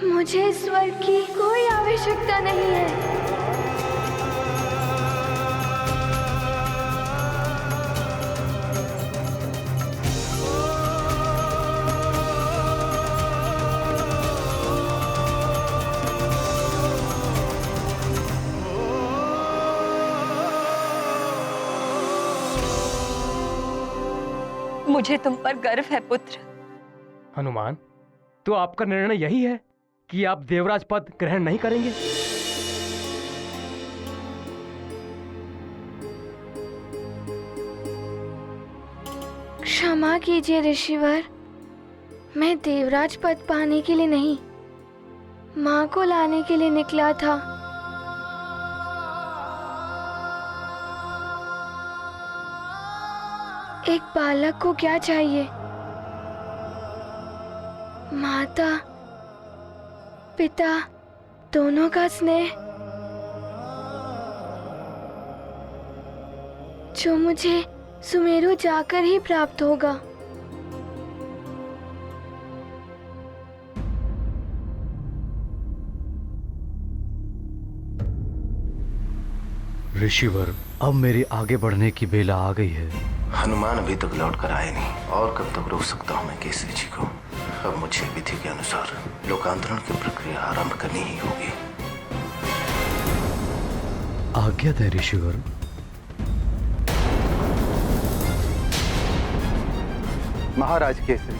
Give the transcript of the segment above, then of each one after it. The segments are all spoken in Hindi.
मुझे इस स्वर्ग की कोई आवश्यकता नहीं है। मुझे तुम पर गर्व है पुत्र। हनुमान, तो आपका निर्णय यही है कि आप देवराज पद ग्रहण नहीं करेंगे? क्षमा कीजिए ऋषिवर, मैं देवराज पद पाने के लिए नहीं, माँ को लाने के लिए निकला था। एक बालक को क्या चाहिए? माता पिता दोनों का स्नेह, जो मुझे सुमेरु जाकर ही प्राप्त होगा। ऋषिवर, अब मेरी आगे बढ़ने की बेला आ गई है। हनुमान अभी तक लौट कर आए नहीं, और कब तक रोक सकता हूँ मैं केसरी जी को? अब मुझे विधि के अनुसार लोकांतरण की प्रक्रिया आरंभ करनी ही होगी। आज्ञा है ऋषिवर। महाराज केसरी,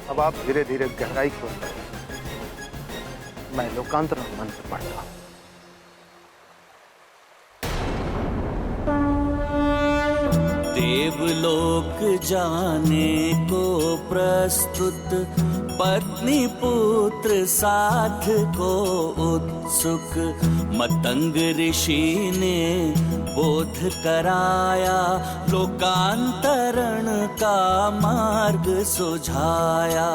अब आप धीरे धीरे गहराई की ओर बढ़ें। मैं लोकांतरण मंत्र पढ़ता हूँ। देवलोक जाने को प्रस्तुत, पत्नी पुत्र साथ को उत्सुक। मतंग ऋषि ने बोध कराया, लोकांतरण का मार्ग सुझाया।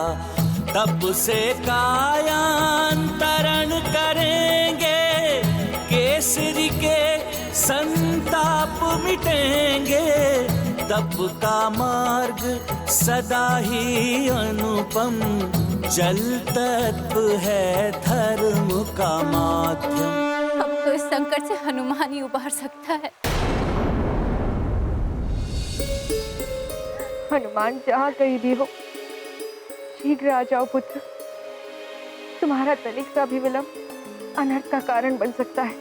तब से कायांतरण करेंगे, केसरी के संताप मिटेंगे। तप का मार्ग सदा ही अनुपम, जल तत्व है धर्म का माध्यम। अब तो इस संकट से हनुमान ही उबार सकता है। हनुमान, जहाँ कहीं भी हो, शीघ्र आ जाओ पुत्र। तुम्हारा तनिक सा भी विलंब अनर्थ का कारण बन सकता है।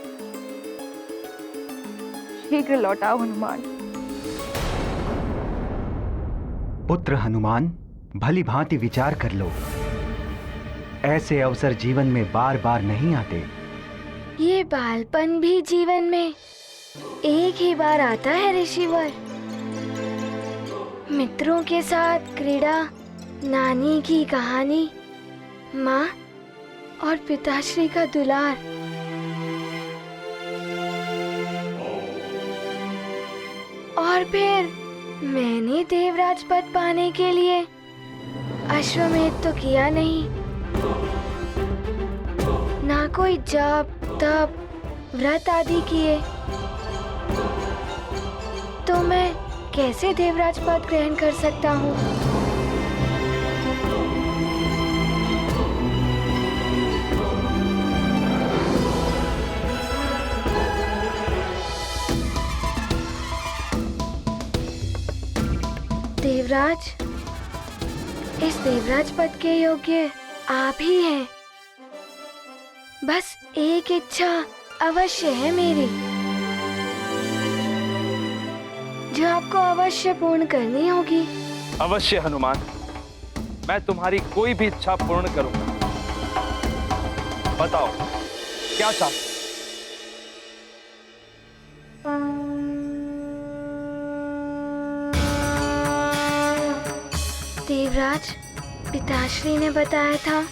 शीघ्र लौट आओ हनुमान। पुत्र हनुमान, भली भांति विचार कर लो। ऐसे अवसर जीवन में बार बार नहीं आते। ये बालपन भी जीवन में एक ही बार आता है ऋषिवर। मित्रों के साथ क्रीड़ा, नानी की कहानी, माँ और पिताश्री का दुलार। और फिर मैंने देवराज पद पाने के लिए अश्वमेध तो किया नहीं, ना कोई जप तप व्रत आदि किए, तो मैं कैसे देवराज पद ग्रहण कर सकता हूँ? देवराज, इस देवराज पद के योग्य आप ही हैं। बस एक इच्छा अवश्य है मेरी, जो आपको अवश्य पूर्ण करनी होगी। अवश्य हनुमान, मैं तुम्हारी कोई भी इच्छा पूर्ण करूंगा। बताओ क्या चाहते? देवराज, पिताश्री ने बताया था,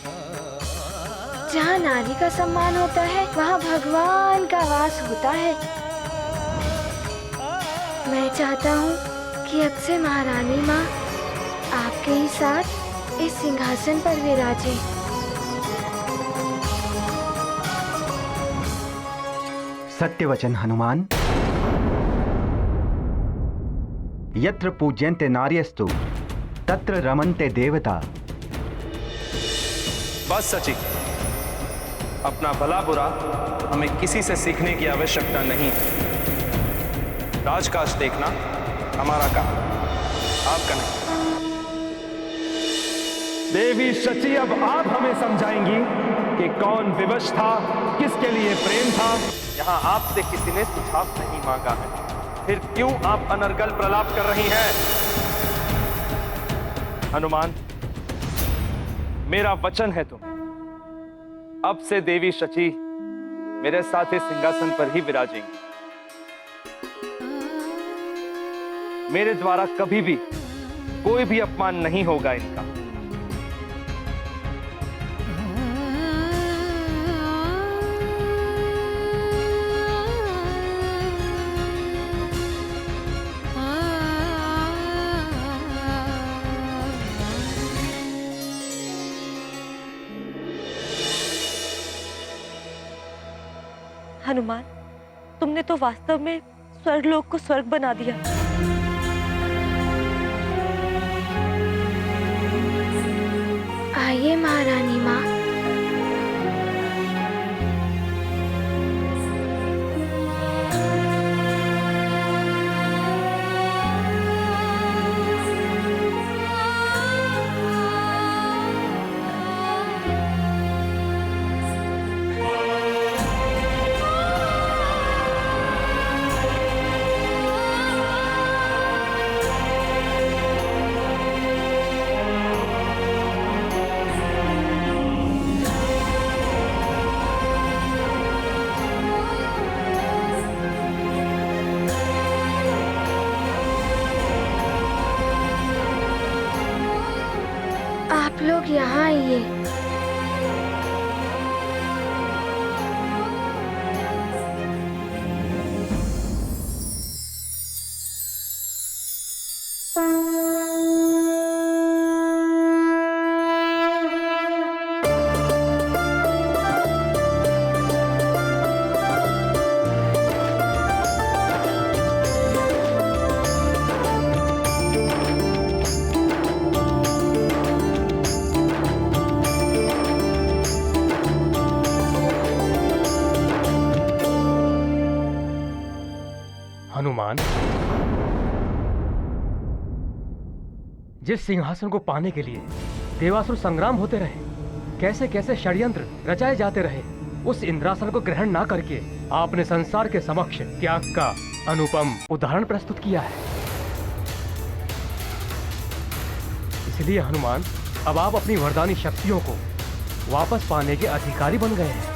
जहाँ नारी का सम्मान होता है वहाँ भगवान का वास होता है। मैं चाहता हूँ कि अब से महारानी माँ आपके ही साथ इस सिंहासन पर विराजे। सत्य वचन हनुमान। यत्र पूज्यन्ते नार्यस्तु तत्र रमन्ते देवता। बस सची, अपना भला बुरा हमें किसी से सीखने की आवश्यकता नहीं है। राजकाज देखना हमारा काम, आपका नहीं। देवी शची, अब आप हमें समझाएंगी कि कौन विवश था, किसके लिए प्रेम था। यहाँ आपसे किसी ने सुझाव नहीं मांगा है, फिर क्यों आप अनर्गल प्रलाप कर रही हैं? हनुमान, मेरा वचन है तुम अब से देवी शची मेरे साथ इस सिंहासन पर ही विराजेंगी। मेरे द्वारा कभी भी कोई भी अपमान नहीं होगा इनका। हनुमान, तुमने तो वास्तव में स्वर्गलोक को स्वर्ग बना दिया। आइए महारानी माँ। आप लोग यहाँ आइए। हनुमान, जिस सिंहासन को पाने के लिए देवासुर संग्राम होते रहे, कैसे कैसे षड्यंत्र रचाए जाते रहे, उस इंद्रासन को ग्रहण ना करके आपने संसार के समक्ष त्याग का अनुपम उदाहरण प्रस्तुत किया है। इसलिए हनुमान, अब आप अपनी वरदानी शक्तियों को वापस पाने के अधिकारी बन गए हैं।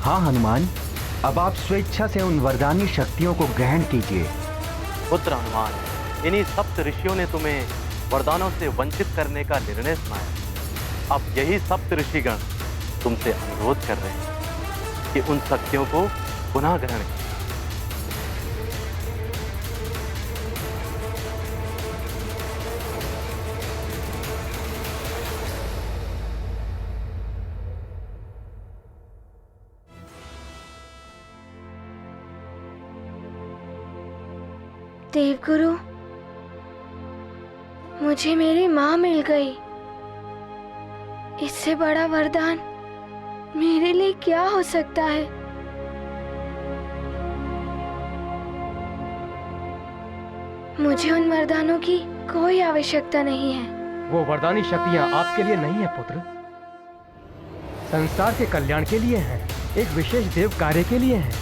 हाँ हनुमान, अब आप स्वेच्छा से उन वरदानी शक्तियों को ग्रहण कीजिए। पुत्र हनुमान, इन्हीं सप्त ऋषियों ने तुम्हें वरदानों से वंचित करने का निर्णय सुनाया। अब यही सप्त ऋषिगण तुमसे अनुरोध कर रहे हैं कि उन शक्तियों को पुनः ग्रहण करें। देवगुरु, मुझे मेरी माँ मिल गई। इससे बड़ा वरदान मेरे लिए क्या हो सकता है? मुझे उन वरदानों की कोई आवश्यकता नहीं है। वो वरदानी शक्तियां आपके लिए नहीं है पुत्र, संसार के कल्याण के लिए हैं, एक विशेष देव कार्य के लिए हैं,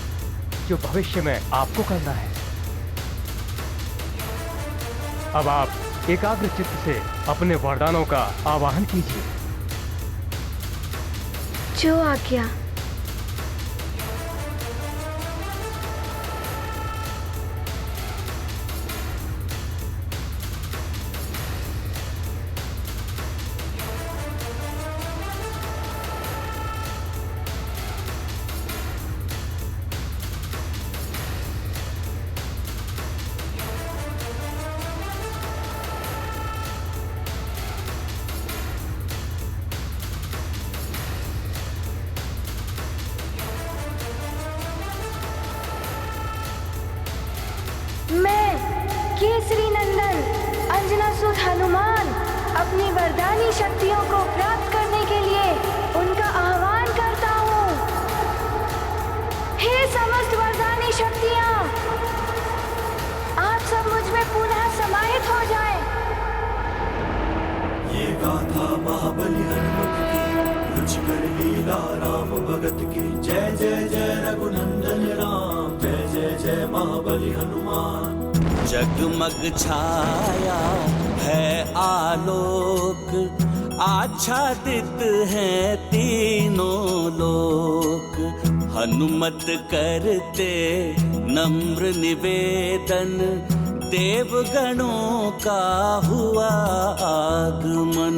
जो भविष्य में आपको करना है। अब आप एकाग्र चित्त से अपने वरदानों का आवाहन कीजिए। जो आज्ञा। मैं केसरी नंदन अंजनासुत हनुमान अपनी वरदानी शक्तियों को प्राप्त करने के लिए उनका आह्वान करता हूँ। हे समस्त वरदानी शक्तियाँ, आप सब मुझ में पुनः समाहित हो जाएं। ये गाथा महाबली हनुमत की, रुचिकर लीला राम भगत की। जय जय जय रघुनंदन राम, जय जय जय महाबली हनुमान। जगमग छाया है आलोक, आच्छादित है तीनों लोक। हनुमत करते नम्र निवेदन, देवगणों का हुआ आगमन।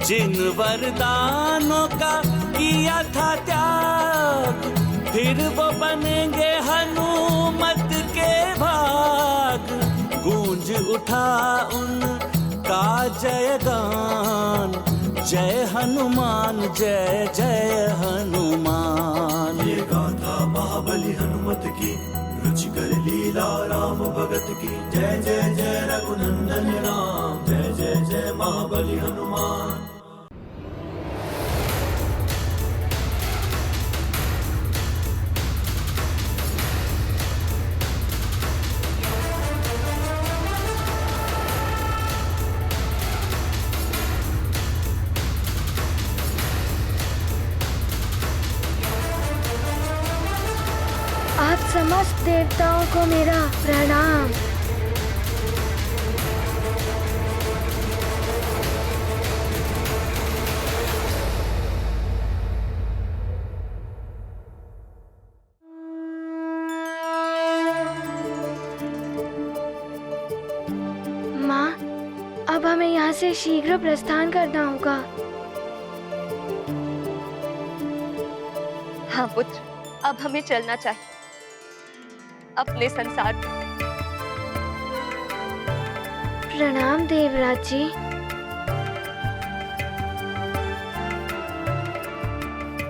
जिन वरदानों का किया था त्याग, फिर वो बनेंगे हनुमत के भाग। गूंज उठा उनका जयगान, जय हनुमान जय जय हनुमान। ये गाथा महाबली हनुमत की, रुचिकर लीला राम भगत की। जय जय जय रघुनंदन राम, जय जय जय महाबली हनुमान। आप समस्त देवताओं को मेरा प्रणाम। माँ, अब हमें यहाँ से शीघ्र प्रस्थान करना होगा। हाँ पुत्र, अब हमें चलना चाहिए अपने संसार में। प्रणाम देवराज जी।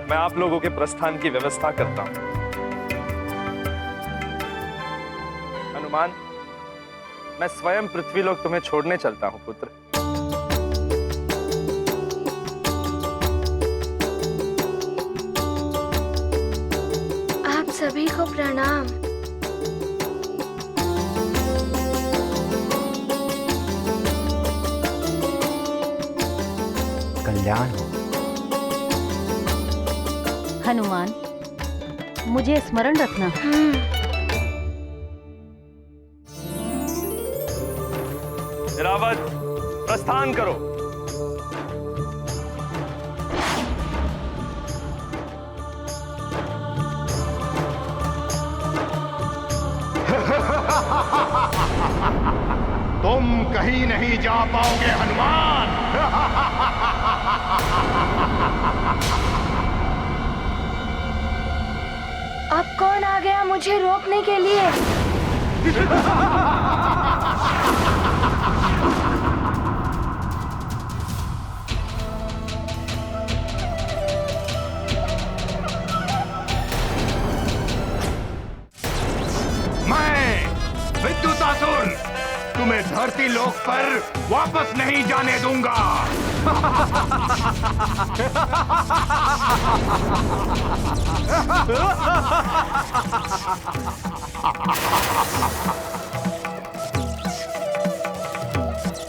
मैं आप लोगों के प्रस्थान की व्यवस्था करता हूं। हनुमान, मैं स्वयं पृथ्वीलोक तुम्हें छोड़ने चलता हूं पुत्र। आप सभी को प्रणाम। कल्याण हो। हनुमान, मुझे स्मरण रखना। रावत, प्रस्थान करो। तुम कहीं नहीं जा पाओगे हनुमान। अब कौन आ गया मुझे रोकने के लिए? विद्युतासुर, तुम्हें धरती लोक पर वापस नहीं जाने दूंगा।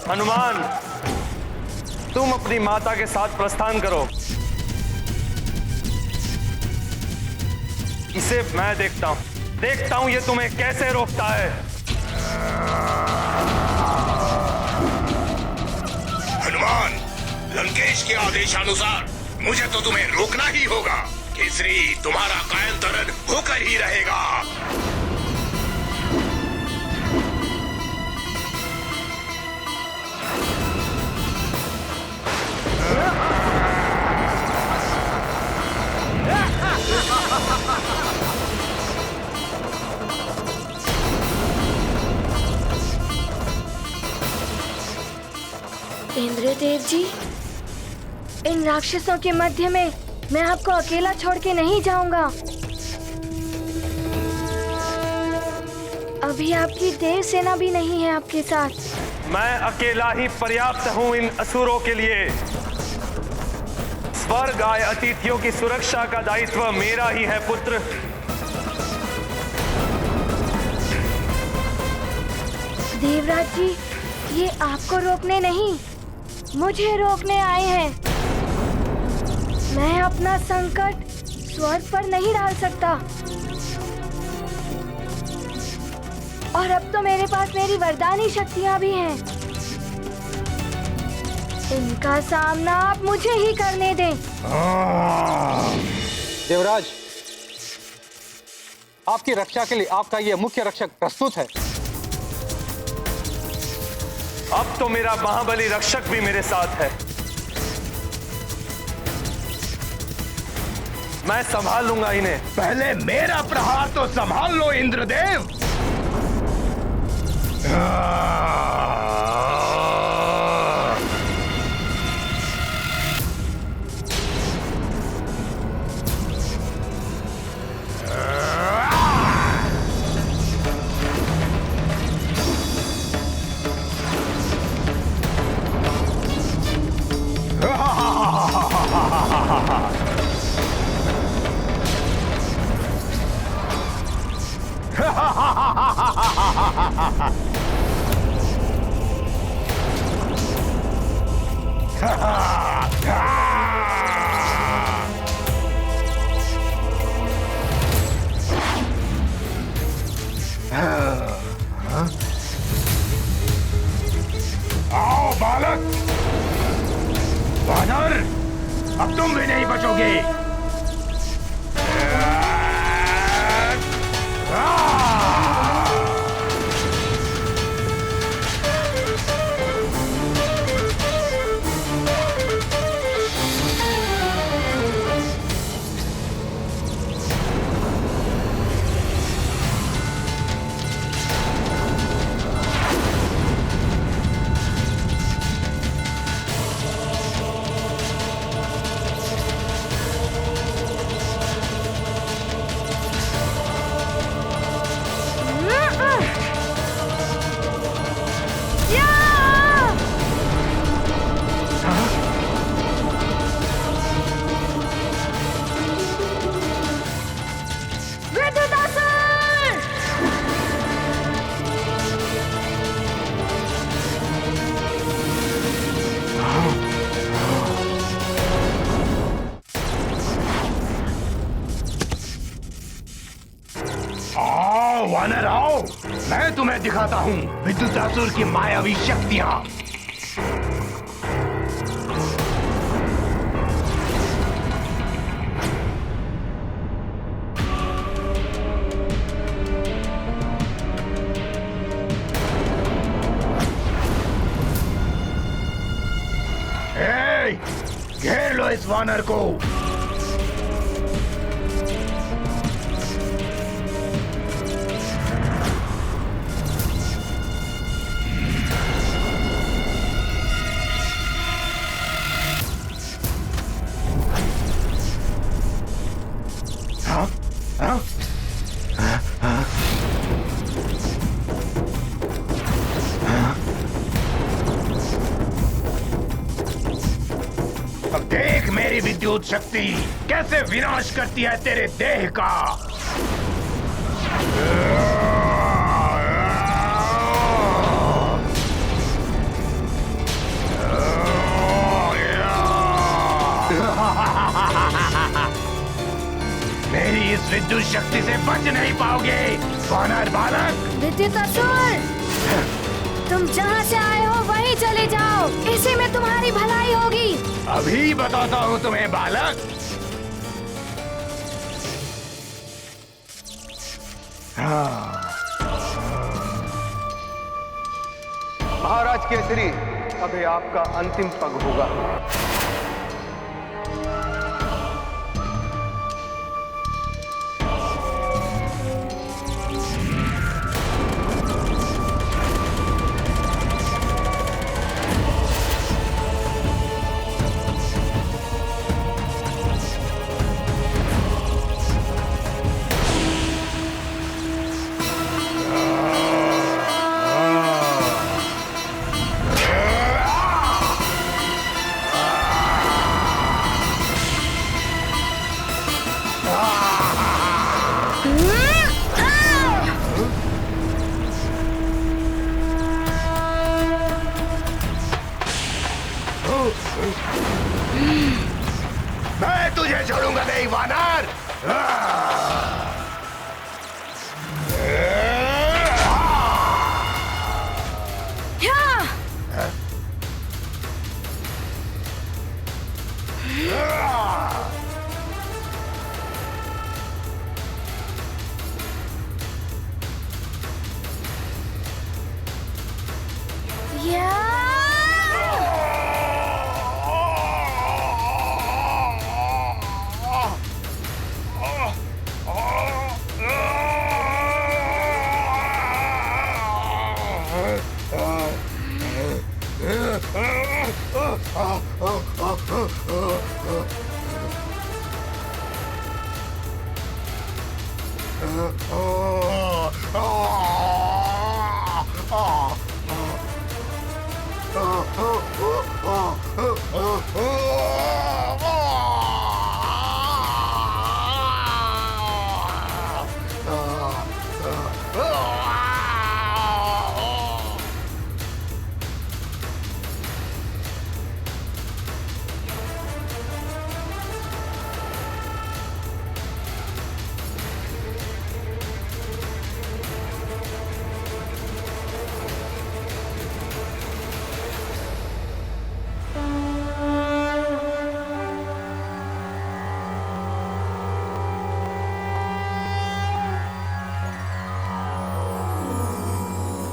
हनुमान, तुम अपनी माता के साथ प्रस्थान करो। इसे मैं देखता हूं ये तुम्हें कैसे रोकता है। हनुमान, लंकेश के आदेशानुसार मुझे तो तुम्हें रोकना ही होगा। केसरी तुम्हारा कायंतरण होकर ही रहेगा। इंद्रदेव जी, इन राक्षसों के मध्य में मैं आपको अकेला छोड़ के नहीं जाऊंगा। अभी आपकी देव सेना भी नहीं है आपके साथ। मैं अकेला ही पर्याप्त हूं इन असुरों के लिए। स्वर्ग आए अतिथियों की सुरक्षा का दायित्व मेरा ही है पुत्र। देवराज जी, ये आपको रोकने नहीं, मुझे रोकने आए हैं। मैं अपना संकट स्वर्ग पर नहीं डाल सकता, और अब तो मेरे पास मेरी वरदानी शक्तियां भी हैं। इनका सामना आप मुझे ही करने दें। देवराज, आपकी रक्षा के लिए आपका ये मुख्य रक्षक प्रस्तुत है। अब तो मेरा महाबली रक्षक भी मेरे साथ है। मैं संभाल लूंगा इन्हें। पहले मेरा प्रहार तो संभाल लो इंद्रदेव। आओ बालक, वानर, अब तुम भी नहीं बचोगे। वानर आओ, मैं तुम्हें दिखाता हूँ विद्युतासुर की मायावी शक्तियाँ। घेर लो इस वानर को। अब देख मेरी विद्युत शक्ति कैसे विनाश करती है तेरे देह का। मेरी इस विद्युत शक्ति से बच नहीं पाओगे वानर बालक। विद्युत असुर, तुम जहाँ से आए हो वहीं चले जाओ, इसी में तुम्हारी भलाई होगी। अभी बताता हूँ तुम्हें बालक। महाराज केसरी, अभी आपका अंतिम पग होगा। मैं तुझे छोड़ूंगा नहीं वानर।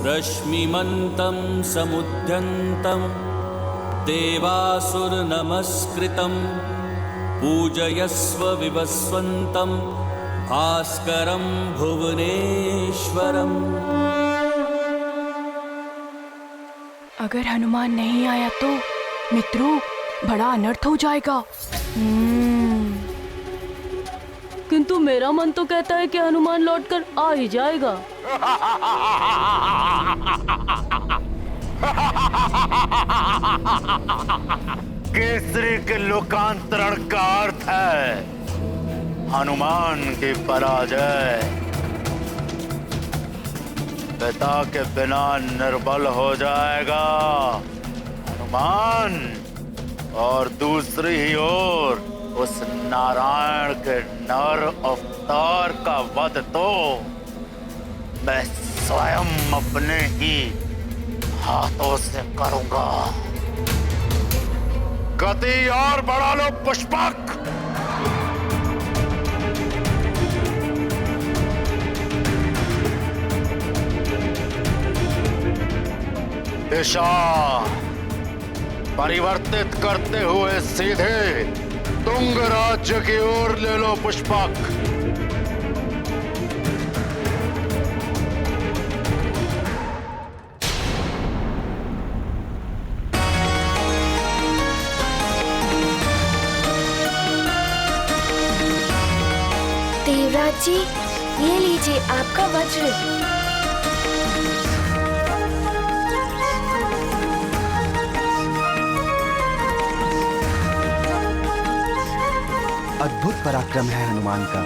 रश्मिमन्तं समुद्यन्तं देवासुरनमस्कृतं पूजयस्व विवस्वन्तं भास्करं भुवनेश्वरम्। अगर हनुमान नहीं आया तो मित्रों बड़ा अनर्थ हो जाएगा। किंतु मेरा मन तो कहता है कि हनुमान लौटकर आ ही जाएगा। केसरी के लोकांतरण का अर्थ है हनुमान की पराजय। पिता के बिना निर्बल हो जाएगा हनुमान, और दूसरी ही ओर उस नारायण के नर अवतार का वध तो मैं स्वयं अपने ही हाथों से करूंगा। गति और बढ़ा लो पुष्पक। दिशा परिवर्तित करते हुए सीधे तुंग राज्य की ओर ले लो पुष्पक। देवराज जी, ये लीजिए आपका वज्र। अद्भुत पराक्रम है हनुमान का।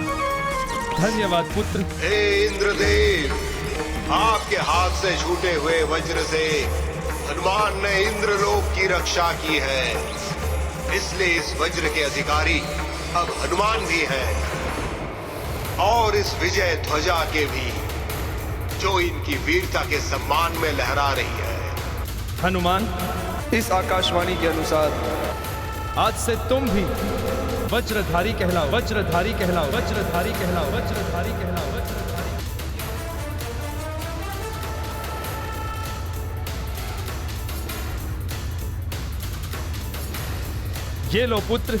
धन्यवाद पुत्र। हे इंद्रदेव, आपके हाथ से छूटे हुए वज्र से हनुमान ने इंद्रलोक की रक्षा की है, इसलिए इस वज्र के अधिकारी अब हनुमान भी हैं, और इस विजय ध्वजा के भी, जो इनकी वीरता के सम्मान में लहरा रही है। हनुमान, इस आकाशवाणी के अनुसार आज से तुम भी वज्रधारी कहलाओ, वज्रधारी कहलाओ, वज्रधारी कहलाओ, वज्रधारी कहलाओ, वज्रधारी। ये लो पुत्र,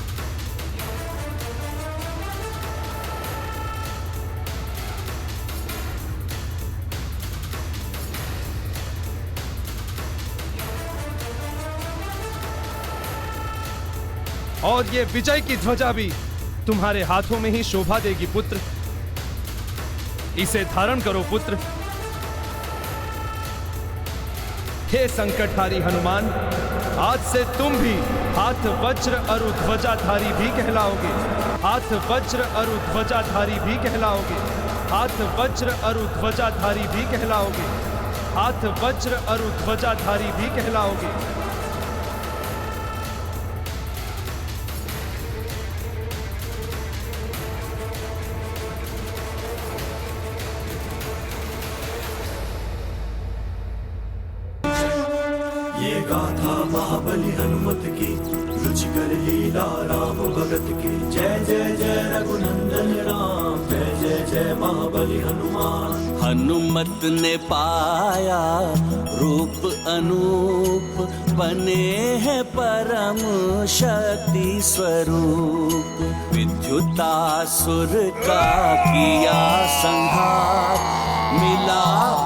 और ये विजय की ध्वजा भी तुम्हारे हाथों में ही शोभा देगी पुत्र। इसे धारण करो पुत्र। हे संकटहारी हनुमान, आज से तुम भी हाथ वज्र अरु ध्वजाधारी भी कहलाओगे। हाथ वज्र अरु ध्वजाधारी भी कहलाओगे। हाथ वज्र अरु ध्वजाधारी भी कहलाओगे। हाथ वज्र अरु ध्वजाधारी भी कहलाओगे। गाथा महाबली हनुमत की, रुचिकर लीला राम भगत की। जय जय जय रघुनंदन राम, जय जय जय महाबली हनुमान। हनुमत ने पाया रूप अनूप, बने हैं परम शक्ति स्वरूप। विद्युतासुर का किया संहार, मिला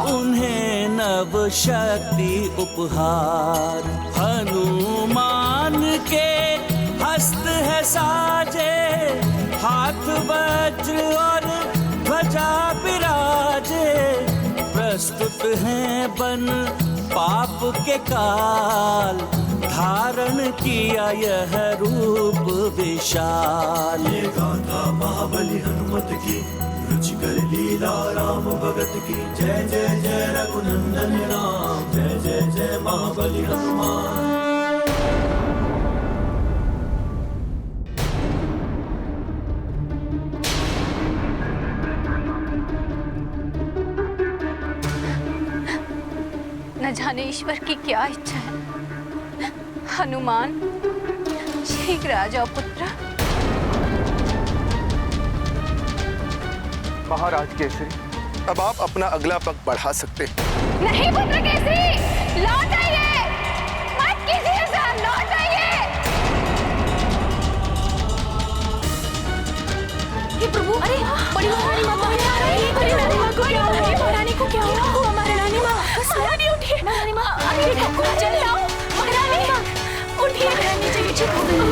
उन्हें नव शक्ति उपहार। हनुमान के हस्त है साजे, हाथ वज्र और ध्वजा विराजे। प्रस्तुत हैं बन पाप के काल, धारण किया यह रूप विशाल। ये गाथा महाबली हनुमत की, रुचिकर लीला राम भगत की। जय जय जय रघुनंदन राम, जय जय जय महाबली हनुमान। न जाने ईश्वर की क्या इच्छा है। हनुमान, शीघ्र आ जाओ पुत्र। महाराज केसरी, अब आप अपना अगला पग बढ़ा सकते हैं। नहीं पुत्र केसरी, लौट आइए, मत कीजिए ऐसा, लौट आइए। हे प्रभु, अरे बड़ी महारानी माँ, बड़ी रानी माँ को क्या हुआ? महारानी को क्या हुआ? महारानी माँ, महारानी उठिए। महारानी माँ, अरे जल्दी आओ। महारानी माँ, उठिए। महारानी जी ठीक हो गई।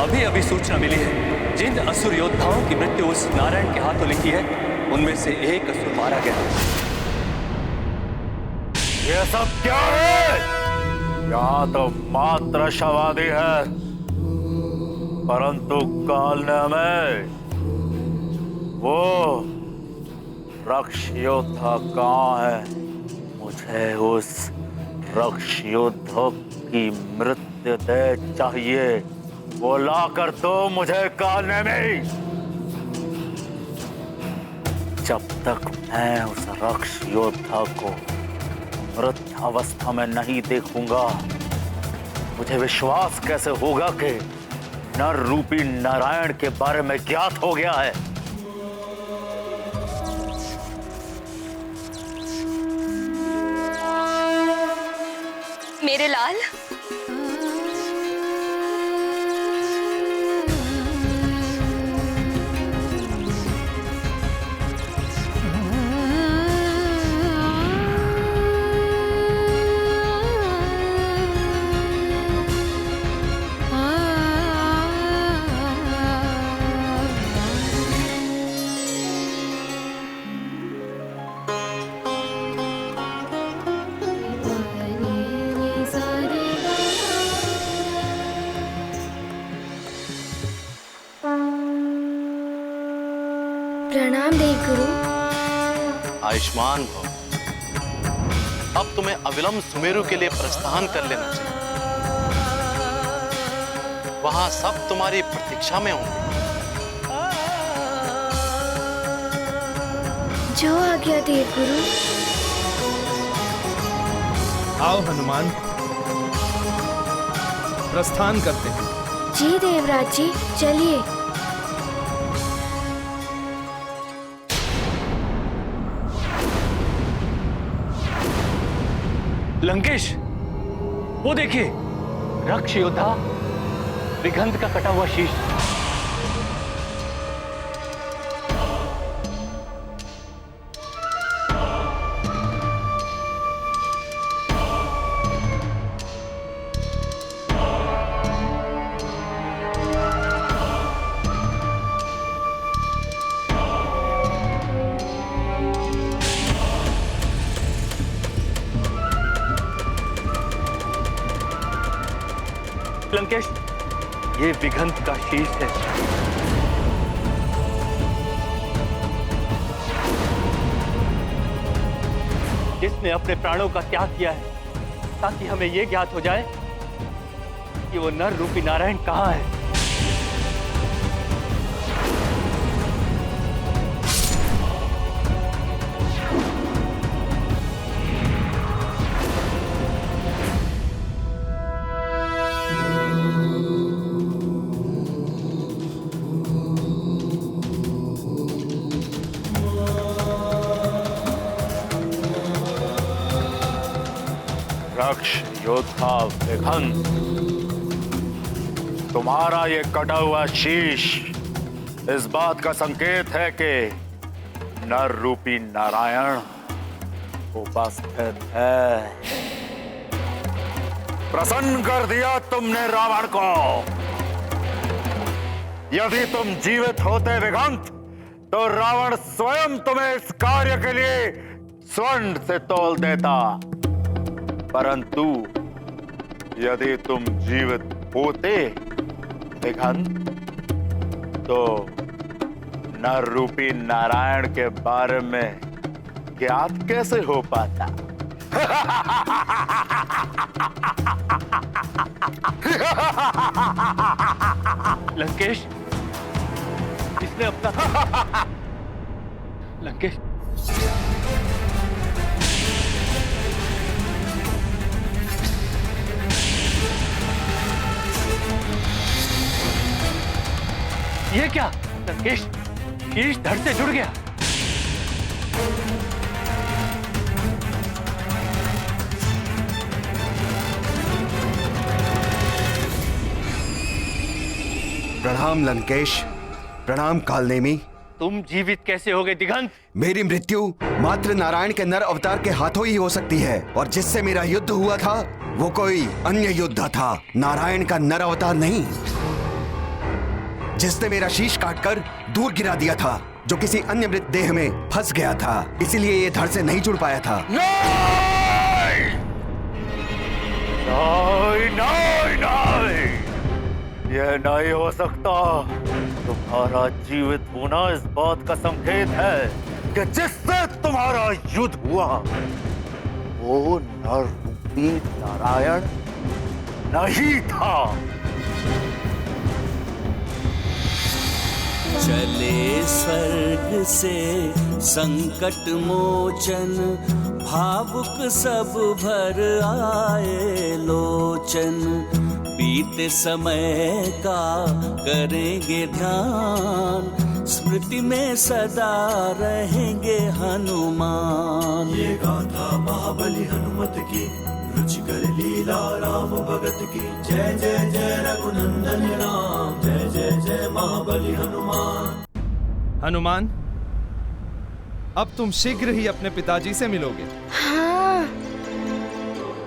अभी अभी सूचना मिली है, जिन असुर योद्धाओं की मृत्यु उस नारायण के हाथों लिखी है, उनमें से एक असुर मारा गया। ये सब क्या है? यहाँ तो मात्र शवादी है, परंतु काल ने हमें वो रक्ष योद्धा कहाँ है? मुझे उस रक्ष योद्धा की मृत्यु दे चाहिए। वो लाकर दो मुझे कालने में। जब तक मैं उस रक्ष योद्धा को मृत अवस्था में नहीं देखूंगा, मुझे विश्वास कैसे होगा कि नर रूपी नारायण के बारे में ज्ञात हो गया है। मेरे लाल, प्रणाम देवगुरु। आयुष्मान भव। अब तुम्हें अविलंब सुमेरु के लिए प्रस्थान कर लेना चाहिए। वहां सब तुम्हारी प्रतीक्षा में होंगे। जो आज्ञा देवगुरु। आओ हनुमान, प्रस्थान करते हैं। जी देवराज जी, चलिए। लंकेश, वो देखिए, रक्ष योद्धा विगंध का कटा हुआ शीश। लंकेश, ये विघंत का शीश है। जिसने अपने प्राणों का त्याग किया है ताकि हमें ये ज्ञात हो जाए कि वो नर रूपी नारायण कहाँ है। रक्ष योद्धा विघंत, तुम्हारा ये कटा हुआ शीश इस बात का संकेत है कि नर रूपी नारायण उपस्थित है। प्रसन्न कर दिया तुमने रावण को। यदि तुम जीवित होते विघंत, तो रावण स्वयं तुम्हें इस कार्य के लिए स्वर्ण से तोल देता। परंतु यदि तुम जीवित होते विघंत, तो नर रूपी नारायण के बारे में ज्ञात कैसे हो पाता? लंकेश, इसने अपना लंकेश, ये क्या? लंकेश, शीश धड़ से जुड़ गया। प्रणाम लंकेश, प्रणाम कालनेमी। तुम जीवित कैसे हो गए दिगंत? मेरी मृत्यु मात्र नारायण के नर अवतार के हाथों ही हो सकती है, और जिससे मेरा युद्ध हुआ था वो कोई अन्य योद्धा था, नारायण का नर अवतार नहीं, जिसने मेरा शीश काटकर दूर गिरा दिया था, जो किसी अन्य मृत देह में फंस गया था, इसीलिए ये धड़ से नहीं जुड़ पाया था। नहीं! नहीं, नहीं, नहीं! यह नहीं हो सकता। तुम्हारा जीवित होना इस बात का संकेत है कि जिससे तुम्हारा युद्ध हुआ वो नर रूपी नारायण नहीं था। चले स्वर्ग से संकट मोचन, भावुक सब भर आए लोचन, बीते समय का करेंगे ध्यान, स्मृति में सदा रहेंगे हनुमान। ये गाथा महाबली हनुमत की, रुचिकर लीला राम भगत की। जय जय जय रघुनंदन राम, जय जय जय महाबली हनुमान। हनुमान, अब तुम शीघ्र ही अपने पिताजी से मिलोगे। हाँ,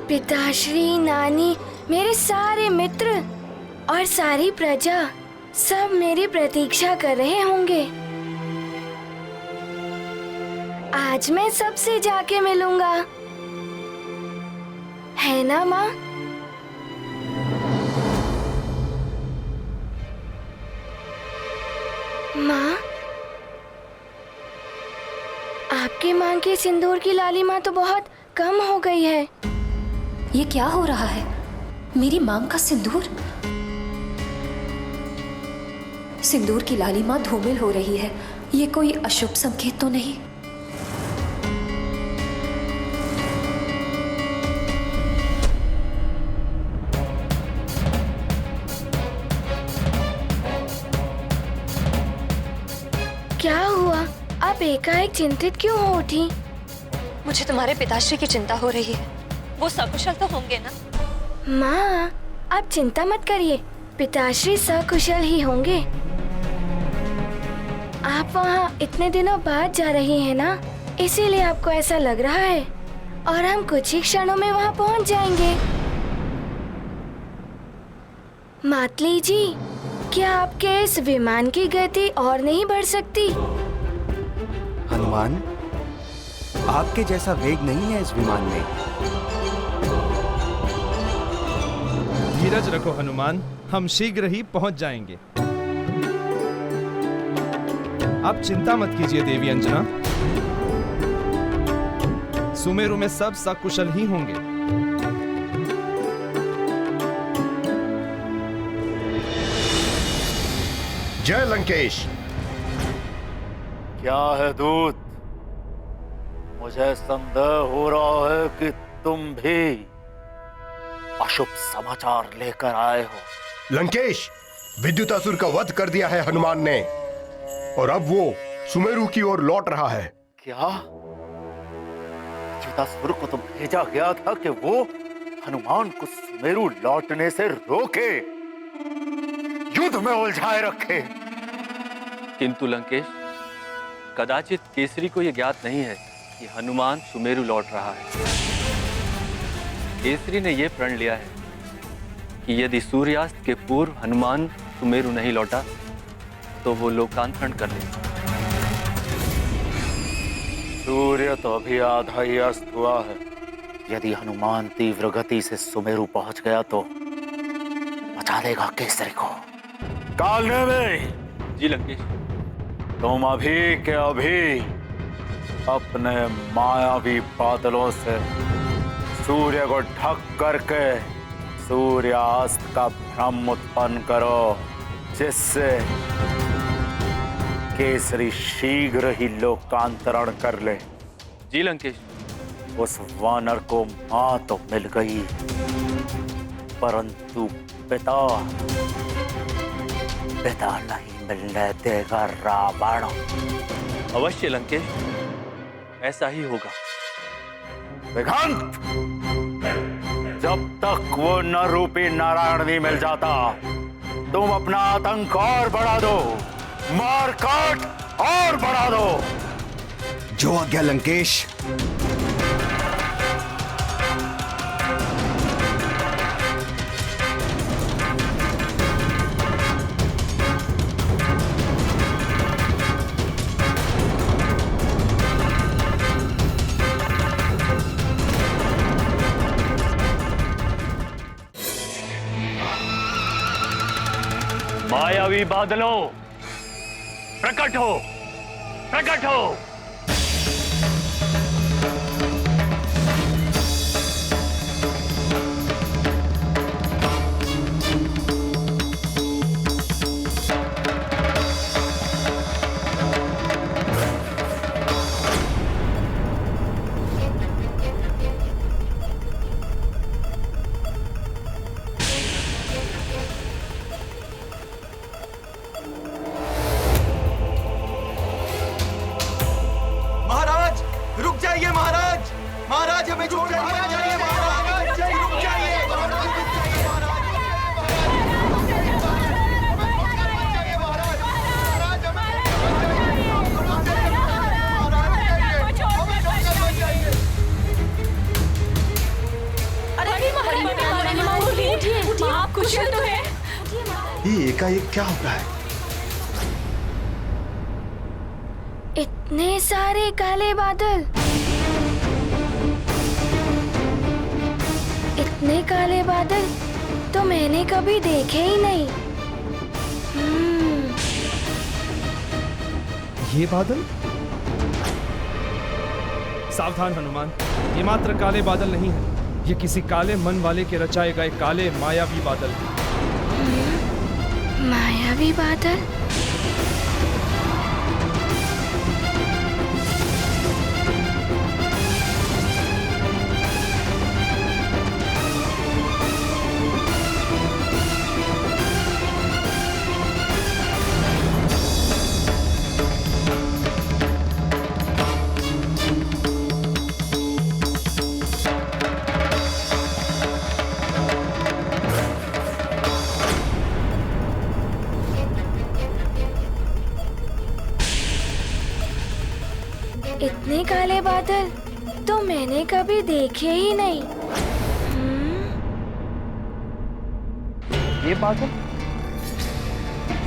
पिताश्री, नानी, मेरे सारे मित्र और सारी प्रजा सब मेरी प्रतीक्षा कर रहे होंगे। आज मैं सबसे जाके मिलूंगा, है ना माँ? माँ, आपके माँ की सिंदूर की लालिमा तो बहुत कम हो गई है। ये क्या हो रहा है? मेरी मांग का सिंदूर? सिंदूर की लालिमा धूमिल हो रही है। ये कोई अशुभ संकेत तो नहीं? क्या हुआ? आप एकाएक चिंतित क्यों हो उठी? मुझे तुम्हारे पिताश्री की चिंता हो रही है। वो सकुशल तो होंगे ना? माँ, आप चिंता मत करिए, पिताश्री सकुशल ही होंगे। आप वहाँ इतने दिनों बाद जा रही हैं ना, इसीलिए आपको ऐसा लग रहा है, और हम कुछ ही क्षणों में वहाँ पहुँच जाएंगे। मातली जी, क्या आपके इस विमान की गति और नहीं बढ़ सकती? हनुमान, आपके जैसा वेग नहीं है इस विमान में। धीरज रखो हनुमान, हम शीघ्र ही पहुंच जाएंगे। आप चिंता मत कीजिए देवी अंजना, सुमेरु में सब सकुशल ही होंगे। जय लंकेश। क्या है दूत? मुझे संदेह हो रहा है कि तुम भी अशुभ समाचार लेकर आए हो। लंकेश, विद्युतासुर का वध कर दिया है हनुमान ने और अब वो सुमेरु की ओर लौट रहा है। क्या विद्युतासुर को तो भेजा गया था कि वो हनुमान को सुमेरु लौटने से रोके, युद्ध में उलझाए रखे। किंतु लंकेश, कदाचित केसरी को यह ज्ञात नहीं है कि हनुमान सुमेरु लौट रहा है। केसरी ने यह प्रण लिया है कि यदि सूर्यास्त के पूर्व हनुमान सुमेरु नहीं लौटा तो वो लोकांतरण कर लेगा। सूर्य तो अभी आधा ही अस्त हुआ है। यदि हनुमान तीव्र गति से सुमेरु पहुंच गया तो बचा देगा केसरी को। कालने में जी लंकेश, तुम अभी के अभी अपने मायावी बादलों से सूर्य को ढक करके सूर्यास्त का भ्रम उत्पन्न करो, जिससे केसरी शीघ्र ही लोकांतरण कर ले। जी लंकेश। उस वानर को मां तो मिल गई, परंतु पिता नहीं मिलने देगा रावण। अवश्य लंकेश, ऐसा ही होगा। विघंत, जब तक वो न रूपी नारायण नहीं मिल जाता तुम अपना आतंक और बढ़ा दो, मार काट और बढ़ा दो। जो आज्ञा लंकेश। मायावी बादलों, प्रकट हो, प्रकट हो। एकाएक क्या हो रहा है? इतने सारे काले बादल, इतने काले बादल तो मैंने कभी देखे ही नहीं। ये बादल? सावधान हनुमान, ये मात्र काले बादल नहीं है, ये किसी काले मन वाले के रचाए गए काले मायावी बादल हैं। मायावी बादल? इतने काले बादल तो मैंने कभी देखे ही नहीं। ये बादल?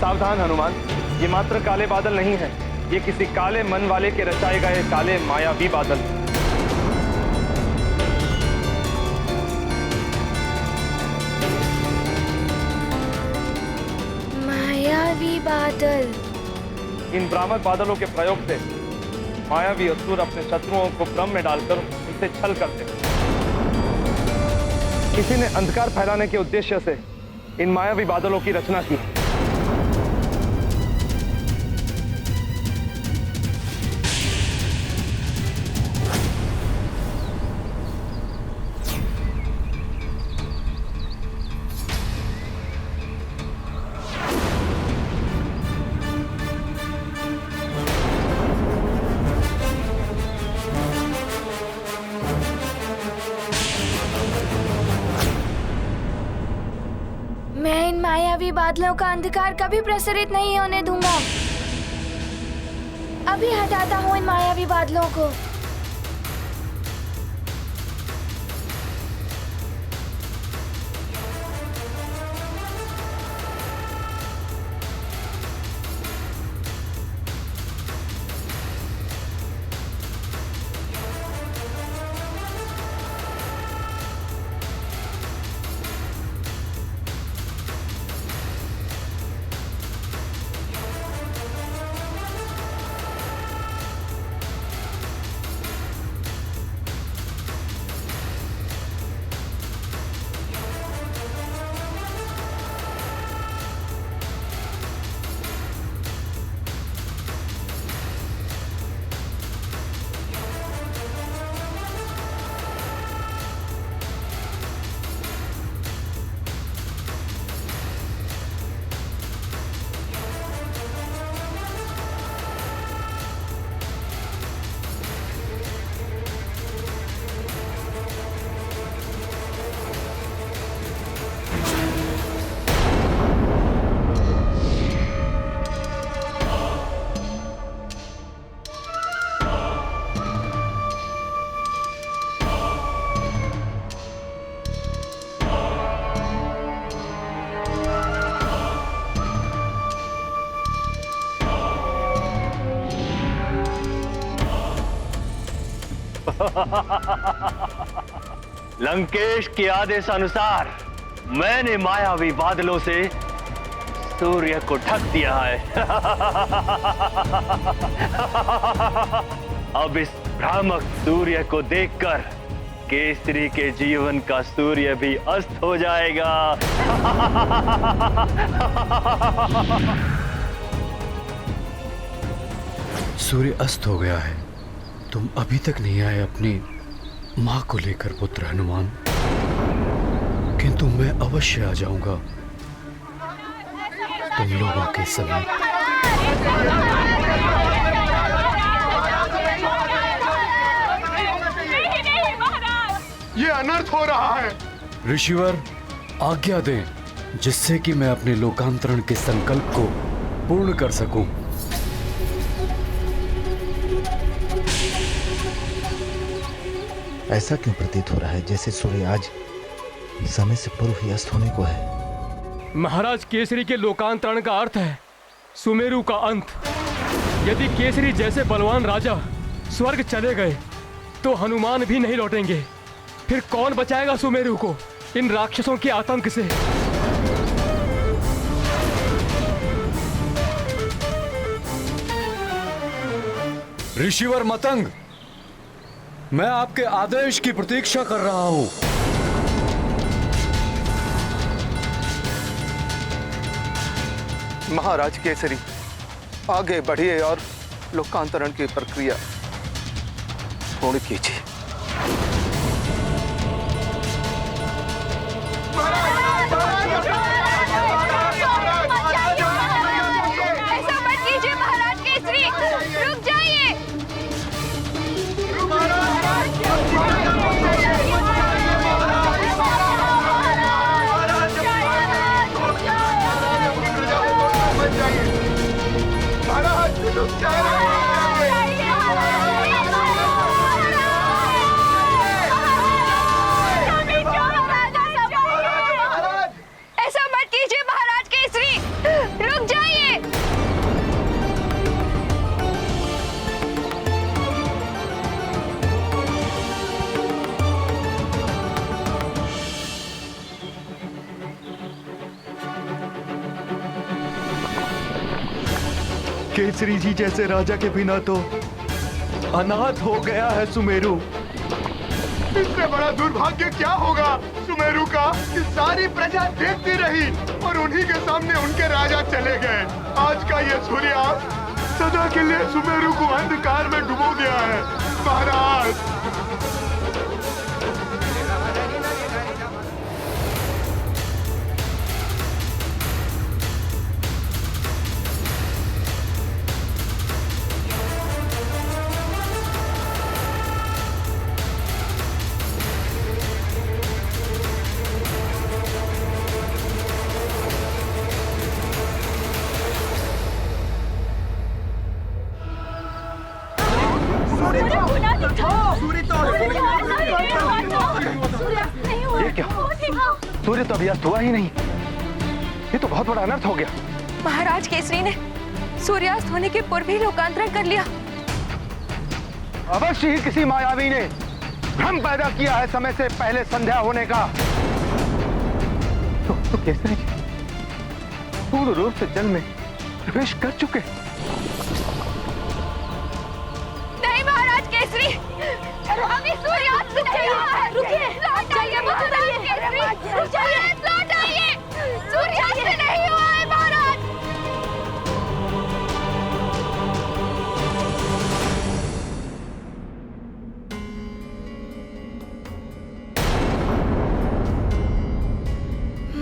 सावधान हनुमान, ये मात्र काले बादल नहीं है, ये किसी काले मन वाले के रचाए गए काले मायावी बादल। मायावी बादल। इन भ्रामक बादलों के प्रयोग से मायावी असुर अपने शत्रुओं को भ्रम में डालकर उनसे छल करते हैं। किसी ने अंधकार फैलाने के उद्देश्य से इन मायावी बादलों की रचना की। मैं इन मायावी बादलों का अंधकार कभी प्रसरित नहीं होने दूंगा। अभी हटाता हूँ इन मायावी बादलों को। लंकेश के आदेशानुसार मैंने मायावी बादलों से सूर्य को ढक दिया है। अब इस भ्रामक सूर्य को देखकर केसरी के जीवन का सूर्य भी अस्त हो जाएगा। सूर्य अस्त हो गया है। तुम अभी तक नहीं आए अपनी मां को लेकर पुत्र हनुमान, किंतु मैं अवश्य आ जाऊंगा तुम लोगों के समीप। ये अनर्थ हो रहा है। ऋषिवर आज्ञा दें, जिससे कि मैं अपने लोकांतरण के संकल्प को पूर्ण कर सकूं। ऐसा क्यों प्रतीत हो रहा है जैसे सूर्य आज समय से पूर्व ही अस्त होने को है? महाराज, केसरी के लोकांतरण का अर्थ है सुमेरु का अंत। यदि केसरी जैसे बलवान राजा स्वर्ग चले गए तो हनुमान भी नहीं लौटेंगे। फिर कौन बचाएगा सुमेरु को इन राक्षसों के आतंक से? ऋषिवर मतंग, मैं आपके आदेश की प्रतीक्षा कर रहा हूं। महाराज केसरी, आगे बढ़िए और लोकांतरण की प्रक्रिया पूर्ण कीजिए। ऐसा मत कीजिए महाराज केसरी, रुक जाइए। केसरी जी जैसे राजा के बिना तो अनाथ हो गया है सुमेरु। इससे बड़ा दुर्भाग्य क्या होगा सुमेरु का कि सारी प्रजा देखती रही और उन्हीं के सामने उनके राजा चले गए। आज का ये सूर्यास्त सदा के लिए सुमेरु को अंधकार में डुबो दिया है महाराज। ये क्या? सूर्य तो अभी अस्त हुआ ही नहीं। ये तो बहुत बड़ा अनर्थ हो गया। महाराज केसरी ने सूर्यास्त होने के पूर्व ही लोकांतरण कर लिया। अवश्य ही किसी मायावी ने भ्रम पैदा किया है समय से पहले संध्या होने का। तो केसरी जी पूर्ण रूप से जल में प्रवेश कर चुके। नहीं महाराज केसरी, अभी सूर्यास्त नहीं हुआ है। रुकिए, लौट आइए महाराज केसरी, रुक जाइए, लौट आइए। सूर्यास्त नहीं हुआ है महाराज।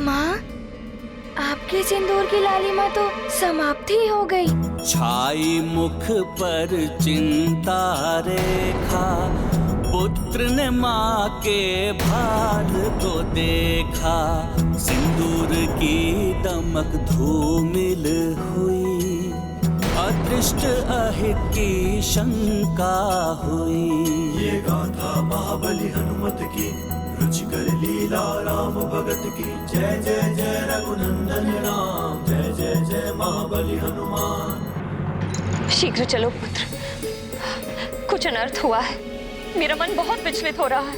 माँ, आपके सिंदूर की लालिमा तो समाप्ति हो गई। छाई मुख पर चिंता रेखा, पुत्र ने माँ के भाल को देखा। सिंदूर की दमक धूमिल हुई, अदृष्ट अहित की शंका हुई। ये गाथा महाबली हनुमत की, रुचिकर लीला राम भगत की। जय जय जय रघुनंदन राम, जय जय जय महाबली हनुमान। शीघ्र चलो पुत्र, कुछ अनर्थ हुआ है। मेरा मन बहुत विचलित हो रहा है।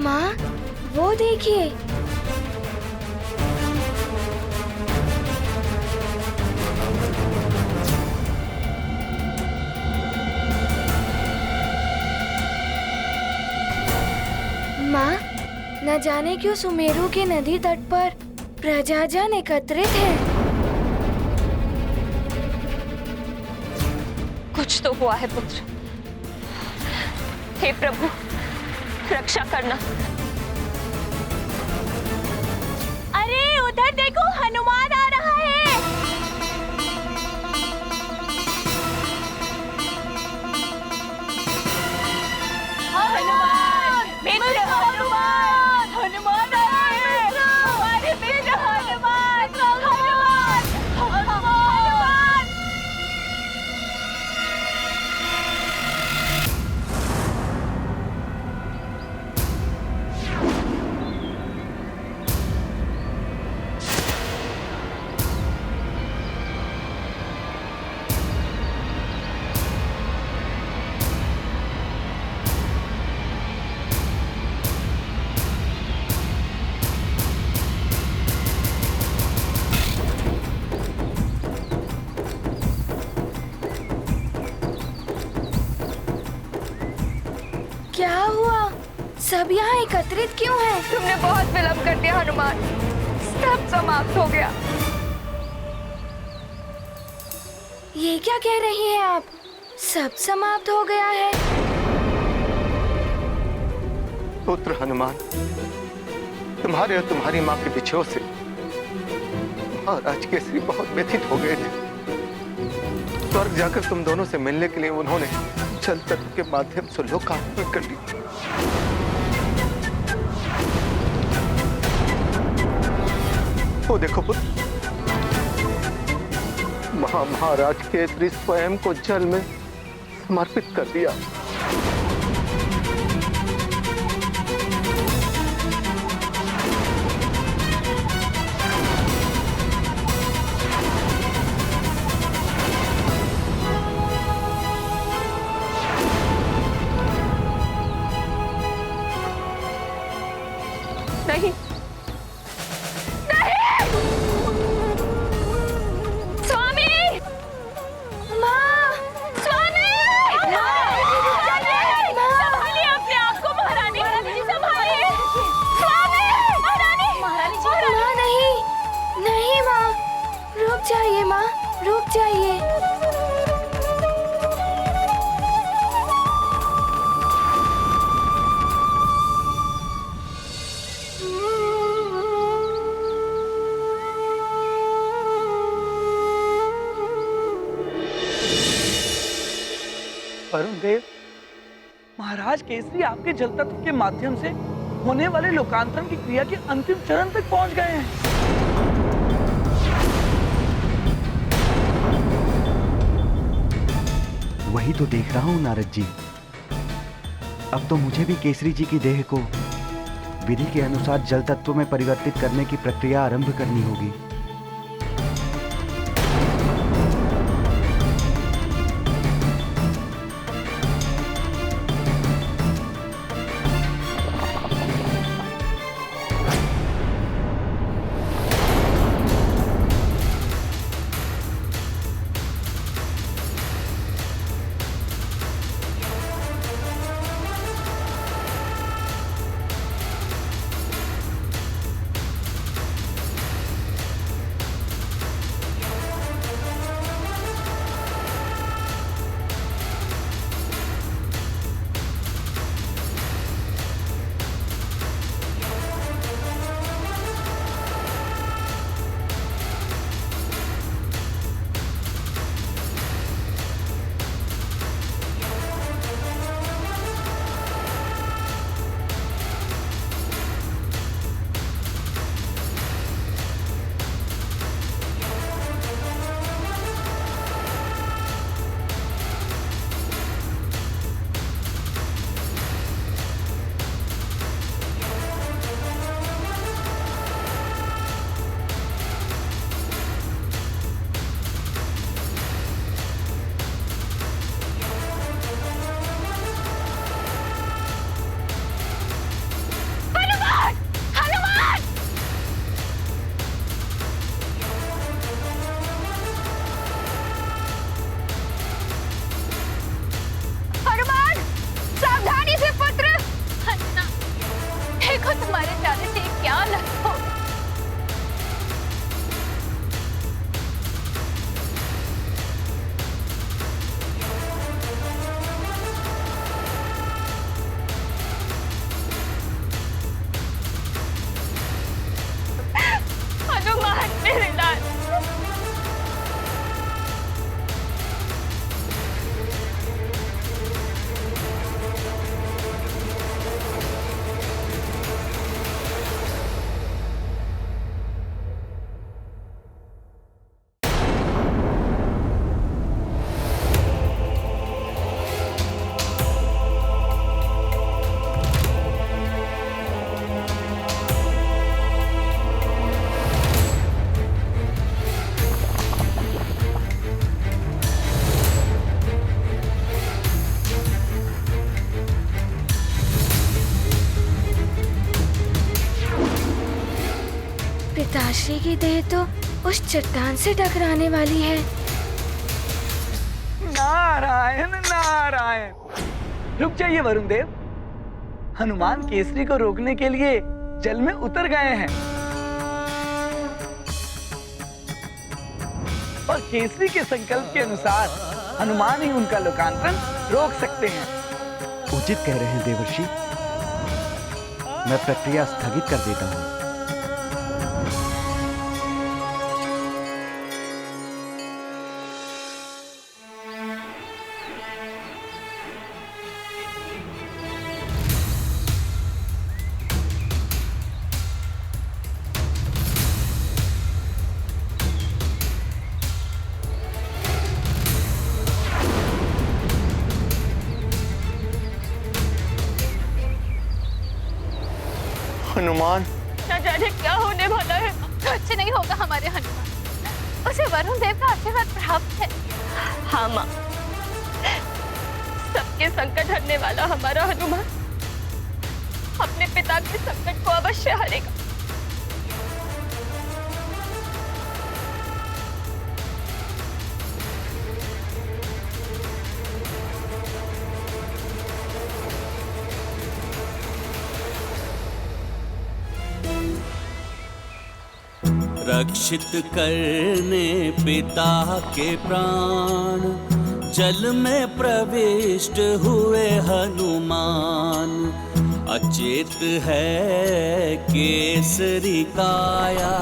माँ, वो देखिए। माँ, न जाने क्यों सुमेरु के नदी तट पर प्रजाजन एकत्रित है। कुछ तो हुआ है पुत्र। हे प्रभु, रक्षा करना। अरे उधर देखो, हनुमान आ रहा है। हनुमान, मित्र हनुमान, हनुमान आ रहे हैं। हमारे मित्र हनुमान, हनुमान, हनुमान। क्या हुआ? सब यहाँ एकत्रित क्यों हैं? तुमने बहुत विलंब कर दिया हनुमान, सब समाप्त हो गया। ये क्या कह रही हैं आप? सब समाप्त हो गया है? पुत्र हनुमान, तुम्हारे और तुम्हारी माँ के बिछोह से महाराज केसरी बहुत व्यथित हो गए थे। स्वर्ग जाकर तुम दोनों से मिलने के लिए उन्होंने जल तत्व के माध्यम से लोकार्पण कर ली। वो देखो पुत्र, महाराज केसरी स्वयं को जल में समर्पित कर दिया। नहीं स्वामी, माँ, स्वामी, संभालिए अपने आप को महारानी, संभालिए स्वामी, महारानी, माँ नहीं, नहीं माँ, रुक जाइए माँ, रुक जाइए। वरुण देव, महाराज केसरी आपके जल तत्व के माध्यम से होने वाले लोकांतरण की क्रिया के अंतिम चरण तक पहुंच गए हैं। वही तो देख रहा हूँ नारद जी। अब तो मुझे भी केसरी जी की देह को विधि के अनुसार जल तत्व में परिवर्तित करने की प्रक्रिया आरंभ करनी होगी। पिताश्री की देह तो उस चट्टान से टकराने वाली है। नारायण नारायण। रुक जाइए वरुण देव, हनुमान केसरी को रोकने के लिए जल में उतर गए हैं और केसरी के संकल्प के अनुसार हनुमान ही उनका लोकांतरण रोक सकते हैं। उचित कह रहे हैं देवर्षि, मैं प्रक्रिया स्थगित कर देता हूँ। हनुमान, न जाने क्या होने वाला है। कुछ नहीं होगा हमारे हनुमान, उसे वरुण देव का आशीर्वाद प्राप्त है। हाँ माँ, सबके संकट हरने वाला हमारा हनुमान अपने पिता के संकट को अवश्य हरेगा। रक्षित करने पिता के प्राण जल में प्रविष्ट हुए हनुमान। अचेत है केसरी काया,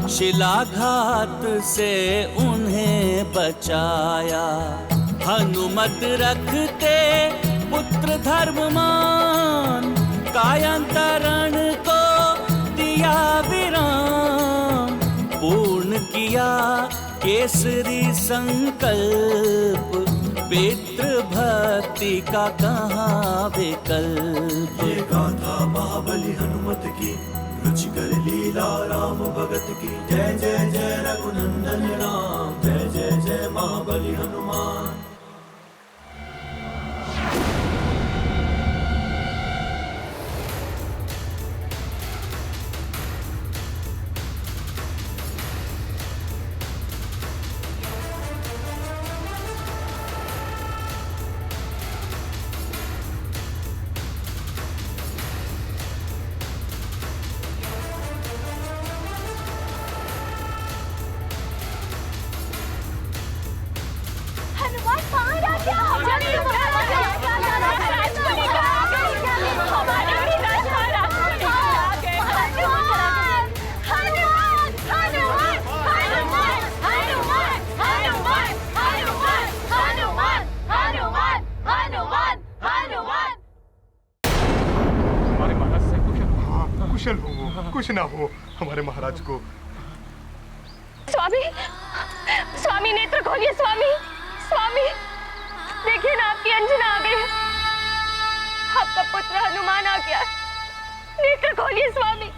शिलाघात से उन्हें बचाया। हनुमत रखते पुत्र धर्ममान, कायांतरण को दिया विराम। पूर्ण किया केसरी संकल्प, पितृ भक्ति का कहाँ विकल्प। ये गाथा महाबली हनुमत की, रुचिकर लीला राम भगत की। जय जय जय रघुनंदन राम, जय जय जय महाबली हनुमान। कुशल हो, कुछ ना हो हमारे महाराज को। स्वामी, स्वामी नेत्र खोलिए स्वामी, स्वामी देखिए ना आपकी अंजना आ गई है। आपका पुत्र हनुमान आ गया है, नेत्र खोलिए स्वामी।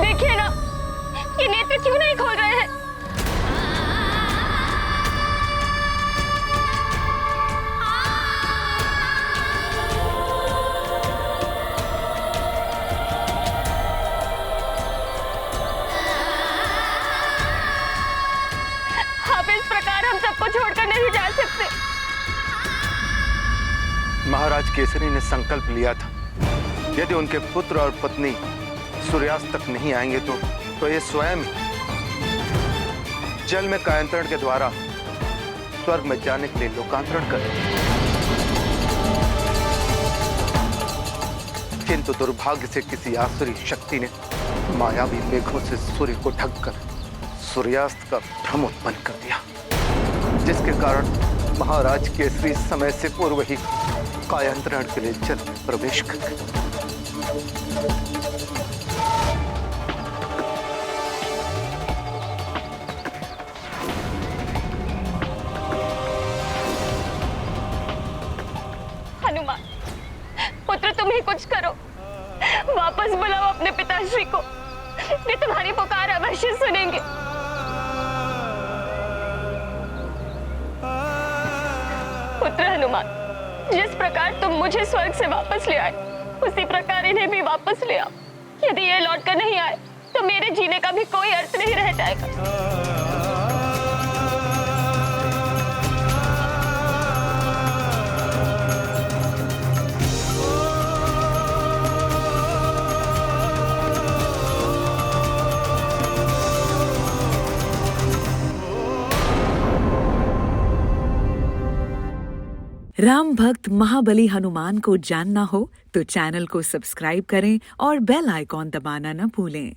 देखिए ना ये नेत्र क्यों नहीं खोल रहे हैं। छोड़कर नहीं जा सकते। महाराज केसरी ने संकल्प लिया था, यदि उनके पुत्र और पत्नी सूर्यास्त तक नहीं आएंगे तो ये स्वयं जल में कायांतरण के द्वारा स्वर्ग में जाने के लिए लोकांतरण करें। किंतु दुर्भाग्य से किसी आसुरी शक्ति ने मायावी मेघों से सूर्य को ढककर सूर्यास्त का भ्रम उत्पन्न कर दिया, जिसके कारण महाराज केसरी समय से पूर्व ही कायांतरण के लिए जल में प्रवेश कर गए। हनुमान पुत्र तुम ही कुछ करो, वापस बुलाओ अपने पिताश्री को, वे तुम्हारी पुकार अवश्य सुनेंगे। पुत्र हनुमान, जिस प्रकार तुम मुझे स्वर्ग से वापस ले आए, उसी प्रकार इन्हें भी वापस ले आओ। यदि ये लौटकर नहीं आए तो मेरे जीने का भी कोई अर्थ नहीं रह जाएगा। राम भक्त महाबली हनुमान को जानना हो तो चैनल को सब्सक्राइब करें और बेल आइकॉन दबाना न भूलें।